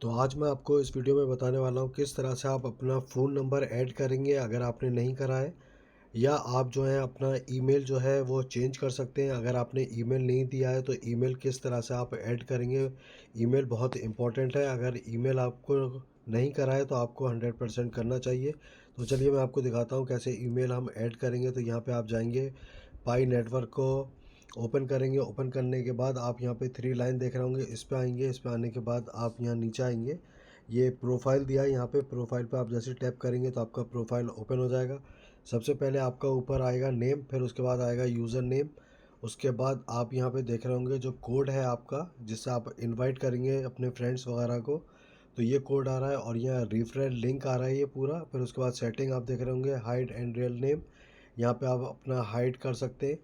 तो आज मैं आपको इस वीडियो में बताने वाला हूँ किस तरह से आप अपना फ़ोन नंबर ऐड करेंगे अगर आपने नहीं करा है, या आप जो है अपना ईमेल जो है वो चेंज कर सकते हैं। अगर आपने ईमेल नहीं दिया है तो ईमेल किस तरह से आप ऐड करेंगे। ईमेल बहुत इम्पोर्टेंट है, अगर ईमेल आपको नहीं करा है तो आपको 100% करना चाहिए। तो चलिए मैं आपको दिखाता हूँ कैसे ईमेल हम ऐड करेंगे। तो यहाँ पे आप जाएंगे, पाई नेटवर्क को ओपन करेंगे। ओपन करने के बाद आप यहाँ पे 3 लाइन देख रहे होंगे, इस पे आएंगे। इस पे आने के बाद आप यहाँ नीचे आएंगे, ये प्रोफाइल दिया है, यहाँ पे प्रोफाइल पे आप जैसे टैप करेंगे तो आपका प्रोफाइल ओपन हो जाएगा। सबसे पहले आपका ऊपर आएगा नेम, फिर उसके बाद आएगा यूज़र नेम। उसके बाद आप यहाँ पे देख रहे होंगे जो कोड है आपका, जिससे आप इनवाइट करेंगे अपने फ्रेंड्स वगैरह को, तो ये कोड आ रहा है और यहाँ रिफरेल लिंक आ रहा है ये पूरा। फिर उसके बाद सेटिंग आप देख रहे होंगे, हाइड एंड रियल नेम, यहाँ पे आप अपना हाइड कर सकते हैं।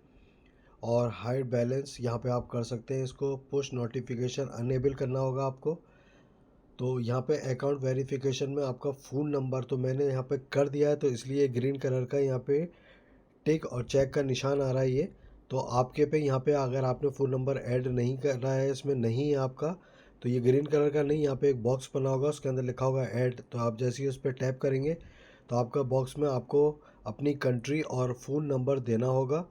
और हाइड बैलेंस यहाँ पे आप कर सकते हैं। इसको पुश नोटिफिकेशन अनेबल करना होगा आपको। तो यहाँ पे अकाउंट वेरिफिकेशन में आपका फ़ोन नंबर तो मैंने यहाँ पे कर दिया है, तो इसलिए ग्रीन कलर का यहाँ पे टिक और चेक का निशान आ रहा है ये। तो आपके पे यहाँ पे अगर आपने फ़ोन नंबर ऐड नहीं कर रहा है, इसमें नहीं है आपका, तो ये ग्रीन कलर का नहीं, यहाँ पे एक बॉक्स बना होगा, उसके अंदर लिखा होगा ऐड। तो आप जैसे ही उस पर टैप करेंगे तो आपका बॉक्स में आपको अपनी कंट्री और फ़ोन नंबर देना होगा।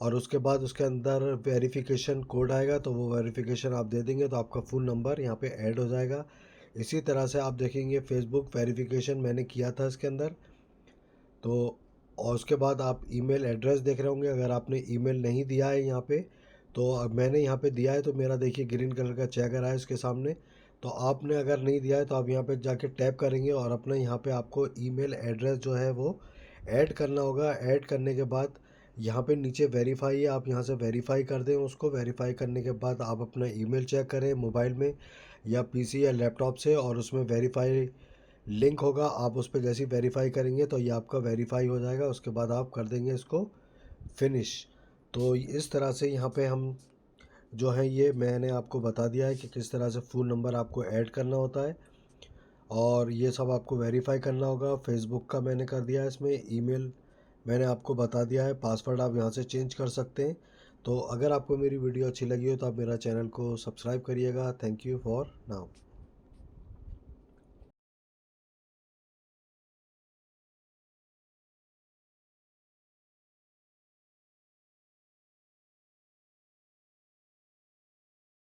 और उसके बाद उसके अंदर वेरिफिकेशन कोड आएगा, तो वो वेरिफिकेशन आप दे देंगे तो आपका फ़ोन नंबर यहाँ पे ऐड हो जाएगा। इसी तरह से आप देखेंगे फेसबुक वेरिफिकेशन मैंने किया था इसके अंदर। तो और उसके बाद आप ईमेल एड्रेस देख रहे होंगे, अगर आपने ईमेल नहीं दिया है यहाँ पे, तो अब मैंने यहाँ पे दिया है, तो मेरा देखिए ग्रीन कलर का चेक आ रहा है इसके सामने। तो आपने अगर नहीं दिया है तो आप यहाँ पे जाके टैप करेंगे और अपना यहाँ पे आपको ईमेल एड्रेस जो है वो ऐड करना होगा। ऐड करने के बाद यहाँ पे नीचे वेरीफाई है, आप यहाँ से वेरीफाई कर दें उसको। वेरीफाई करने के बाद आप अपना ईमेल चेक करें मोबाइल में या पीसी या लैपटॉप से, और उसमें वेरीफाई लिंक होगा, आप उस पर जैसे ही वेरीफाई करेंगे तो ये आपका वेरीफाई हो जाएगा। उसके बाद आप कर देंगे इसको फिनिश। तो इस तरह से यहाँ पे हम जो है ये मैंने आपको बता दिया है कि किस तरह से फ़ोन नंबर आपको ऐड करना होता है, और ये सब आपको वेरीफाई करना होगा। फेसबुक का मैंने कर दिया है, इसमें ईमेल मैंने आपको बता दिया है, पासवर्ड आप यहाँ से चेंज कर सकते हैं। तो अगर आपको मेरी वीडियो अच्छी लगी हो तो आप मेरा चैनल को सब्सक्राइब करिएगा। Thank you for now.